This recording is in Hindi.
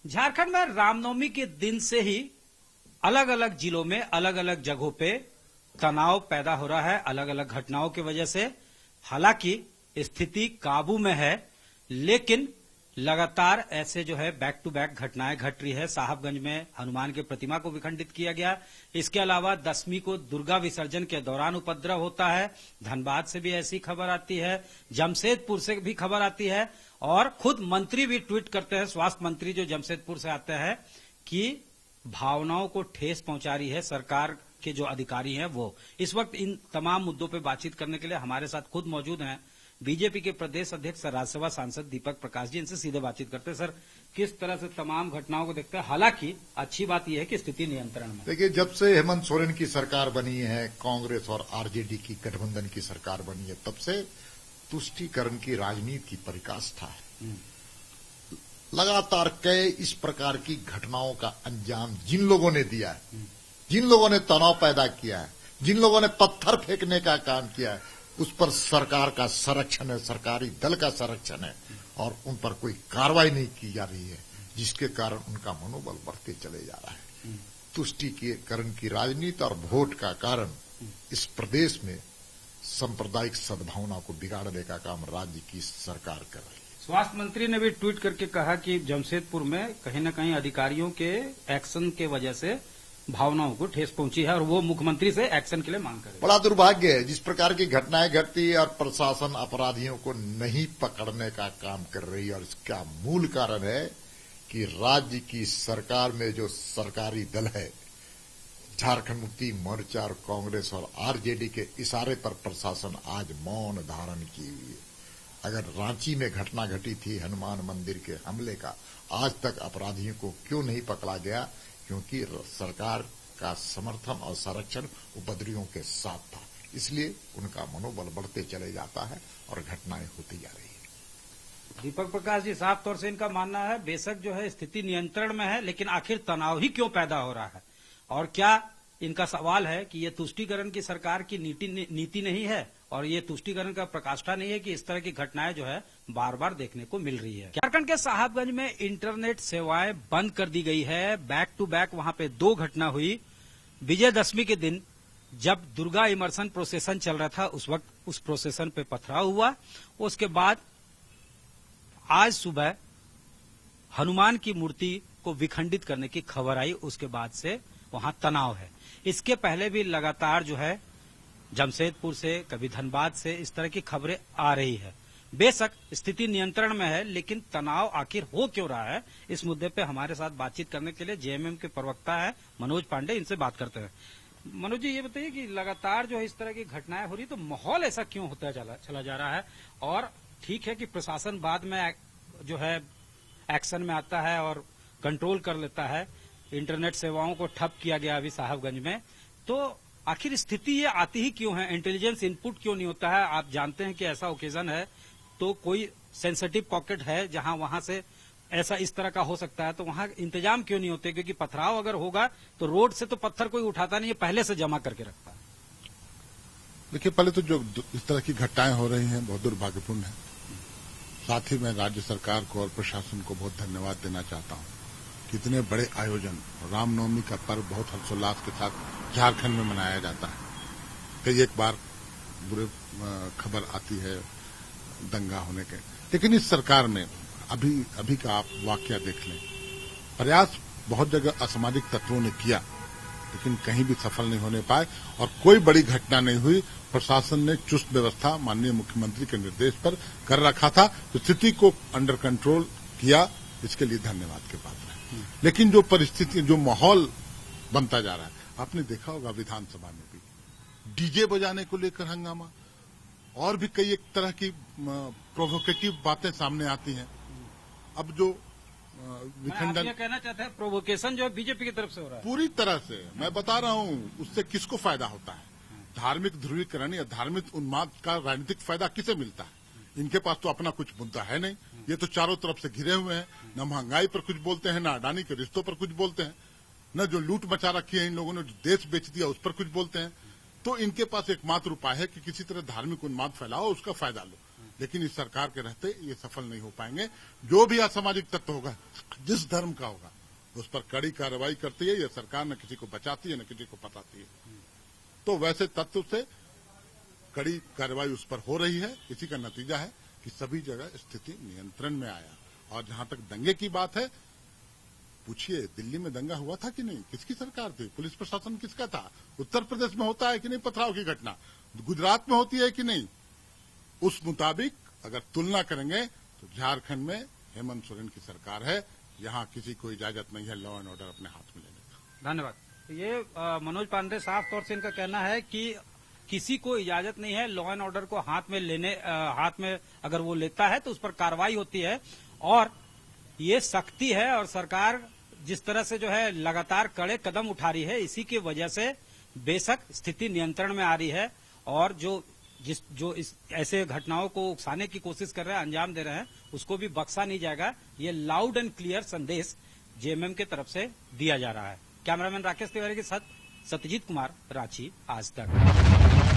झारखंड में रामनवमी के दिन से ही अलग अलग जिलों में अलग अलग जगहों पे तनाव पैदा हो रहा है, अलग अलग घटनाओं की वजह से। हालांकि स्थिति काबू में है, लेकिन लगातार ऐसे जो है बैक टू बैक घटनाएं घट रही है। साहबगंज में हनुमान की प्रतिमा को विखंडित किया गया। इसके अलावा 10वीं को दुर्गा विसर्जन के दौरान उपद्रव होता है। धनबाद से भी ऐसी खबर आती है, जमशेदपुर से भी खबर आती है और खुद मंत्री भी ट्वीट करते हैं, स्वास्थ्य मंत्री जो जमशेदपुर से आते हैं, कि भावनाओं को ठेस पहुंचा रही है सरकार के जो अधिकारी हैं वो। इस वक्त इन तमाम मुद्दों पर बातचीत करने के लिए हमारे साथ खुद मौजूद हैं बीजेपी के प्रदेश अध्यक्ष राज्यसभा सांसद दीपक प्रकाश जी। इनसे सीधे बातचीत करते हैं। सर, किस तरह से तमाम घटनाओं को देखते हैं? हालांकि अच्छी बात यह है कि स्थिति नियंत्रण में। देखिए, जब से हेमंत सोरेन की सरकार बनी है, कांग्रेस और आरजेडी की गठबंधन की सरकार बनी है, तब से तुष्टीकरण की राजनीति की पराकाष्ठा है। लगातार कई इस प्रकार की घटनाओं का अंजाम जिन लोगों ने दिया है, जिन लोगों ने तनाव पैदा किया है, जिन लोगों ने पत्थर फेंकने का काम किया है, उस पर सरकार का संरक्षण है, सरकारी दल का संरक्षण है और उन पर कोई कार्रवाई नहीं की जा रही है, जिसके कारण उनका मनोबल बढ़ते चले जा रहा है। तुष्टीकरण की राजनीति और वोट का कारण इस प्रदेश में सांप्रदायिक सद्भावना को बिगाड़ने का काम राज्य की सरकार कर रही है। स्वास्थ्य मंत्री ने भी ट्वीट करके कहा कि जमशेदपुर में कहीं न कहीं अधिकारियों के एक्शन के वजह से भावनाओं को ठेस पहुंची है और वो मुख्यमंत्री से एक्शन के लिए मांग करे। बड़ा दुर्भाग्य है जिस प्रकार की घटनाएं घटती है और प्रशासन अपराधियों को नहीं पकड़ने का काम कर रही है। और इसका मूल कारण है कि राज्य की सरकार में जो सरकारी दल है, झारखंड मुक्ति मोर्चा और कांग्रेस और आरजेडी के इशारे पर प्रशासन आज मौन धारण की हुई है। अगर रांची में घटना घटी थी हनुमान मंदिर के हमले का, आज तक अपराधियों को क्यों नहीं पकड़ा गया? क्योंकि सरकार का समर्थन और संरक्षण उपद्रवियों के साथ था, इसलिए उनका मनोबल बढ़ते चले जाता है और घटनाएं होती जा रही है। दीपक प्रकाश जी, साफ तौर से इनका मानना है बेशक जो है स्थिति नियंत्रण में है, लेकिन आखिर तनाव ही क्यों पैदा हो रहा है? और क्या इनका सवाल है कि ये तुष्टीकरण की सरकार की नीति नहीं है और ये तुष्टीकरण का प्रकाष्ठा नहीं है कि इस तरह की घटनाएं जो है बार बार देखने को मिल रही है। झारखंड के साहबगंज में इंटरनेट सेवाएं बंद कर दी गई है। बैक टू बैक वहां पे 2 घटना हुई। विजयदशमी के दिन जब दुर्गा इमर्शन प्रोसेसन चल रहा था, उस वक्त उस प्रोसेसन पे पथराव हुआ। उसके बाद आज सुबह हनुमान की मूर्ति को विखंडित करने की खबर आई, उसके बाद से वहां तनाव है। इसके पहले भी लगातार जो है जमशेदपुर से, कभी धनबाद से इस तरह की खबरें आ रही है। बेशक स्थिति नियंत्रण में है, लेकिन तनाव आखिर हो क्यों रहा है? इस मुद्दे पे हमारे साथ बातचीत करने के लिए जेएमएम के प्रवक्ता है मनोज पांडे, इनसे बात करते हैं। मनोज जी, ये बताइए कि लगातार जो है इस तरह की घटनाएं हो रही, तो माहौल ऐसा क्यों होता चला जा रहा है? और ठीक है कि प्रशासन बाद में जो है एक्शन में आता है और कंट्रोल कर लेता है। इंटरनेट सेवाओं को ठप किया गया अभी साहबगंज में, तो आखिर स्थिति ये आती ही क्यों है? इंटेलिजेंस इनपुट क्यों नहीं होता है? आप जानते हैं कि ऐसा ओकेजन है, तो कोई सेंसिटिव पॉकेट है जहां वहां से ऐसा इस तरह का हो सकता है, तो वहां इंतजाम क्यों नहीं होते? क्योंकि पथराव अगर होगा तो रोड से तो पत्थर कोई उठाता नहीं है, पहले से जमा करके रखता है। देखिए, पहले तो जो इस तरह की घटनाएं हो रही हैं बहुत दुर्भाग्यपूर्ण है। साथ ही मैं राज्य सरकार को और प्रशासन को बहुत धन्यवाद देना चाहता हूं। कितने बड़े आयोजन, रामनवमी का पर्व बहुत हर्षोल्लास के साथ झारखंड में मनाया जाता है। कई एक बार बुरे खबर आती है दंगा होने के, लेकिन इस सरकार में अभी का आप वाकया देख लें। प्रयास बहुत जगह असामाजिक तत्वों ने किया, लेकिन कहीं भी सफल नहीं होने पाए और कोई बड़ी घटना नहीं हुई। प्रशासन ने चुस्त व्यवस्था माननीय मुख्यमंत्री के निर्देश पर कर रखा था, तो स्थिति को अंडर कंट्रोल किया, इसके लिए धन्यवाद के पात्र है। लेकिन जो परिस्थिति, जो माहौल बनता जा रहा है, आपने देखा होगा विधानसभा में भी डीजे बजाने को लेकर हंगामा और भी कई एक तरह की प्रोवोकेटिव बातें सामने आती हैं। अब जो विखंडन, आप कहना चाहते हैं प्रोवोकेशन जो है बीजेपी की तरफ से हो रहा है पूरी तरह से, मैं बता रहा हूं, उससे किसको फायदा होता है? धार्मिक ध्रुवीकरण या धार्मिक उन्माद का राजनीतिक फायदा किसे मिलता है? इनके पास तो अपना कुछ मुद्दा है नहीं। ये तो चारों तरफ से घिरे हुए हैं। न महंगाई पर कुछ बोलते हैं, न अडानी के रिश्तों पर कुछ बोलते हैं, न जो लूट मचा रखी है इन लोगों ने, जो देश बेच दिया उस पर कुछ बोलते हैं। तो इनके पास एकमात्र उपाय है कि किसी तरह धार्मिक उन्माद फैलाओ, उसका फायदा लो। लेकिन इस सरकार के रहते ये सफल नहीं हो पाएंगे। जो भी असामाजिक तत्व होगा, जिस धर्म का होगा, उस पर कड़ी कार्रवाई करती है। यह सरकार न किसी को बचाती है न किसी को फंसाती है। तो वैसे तत्व से कड़ी कार्रवाई उस पर हो रही है। इसी का नतीजा है कि सभी जगह स्थिति नियंत्रण में आया। और जहां तक दंगे की बात है, पूछिए दिल्ली में दंगा हुआ था कि नहीं? किसकी सरकार थी? पुलिस प्रशासन किसका था? उत्तर प्रदेश में होता है कि नहीं पथराव की घटना? गुजरात में होती है कि नहीं? उस मुताबिक अगर तुलना करेंगे तो झारखंड में हेमंत सोरेन की सरकार है। यहां किसी को इजाजत नहीं है लॉ एंड ऑर्डर अपने हाथ में लेने का। धन्यवाद। ये मनोज पांडे साफ तौर से इनका कहना है कि किसी को इजाजत नहीं है लॉ एंड ऑर्डर को हाथ में अगर वो लेता है तो उस पर कार्रवाई होती है। और ये सख्ती है और सरकार जिस तरह से जो है लगातार कड़े कदम उठा रही है, इसी की वजह से बेशक स्थिति नियंत्रण में आ रही है। और जो इस ऐसे घटनाओं को उकसाने की कोशिश कर रहे हैं, अंजाम दे रहे हैं, उसको भी बख्शा नहीं जाएगा। ये लाउड एंड क्लियर संदेश जेएमएम की तरफ से दिया जा रहा है। कैमरामैन राकेश तिवारी के साथ सत्यजीत कुमार, रांची, आज तक।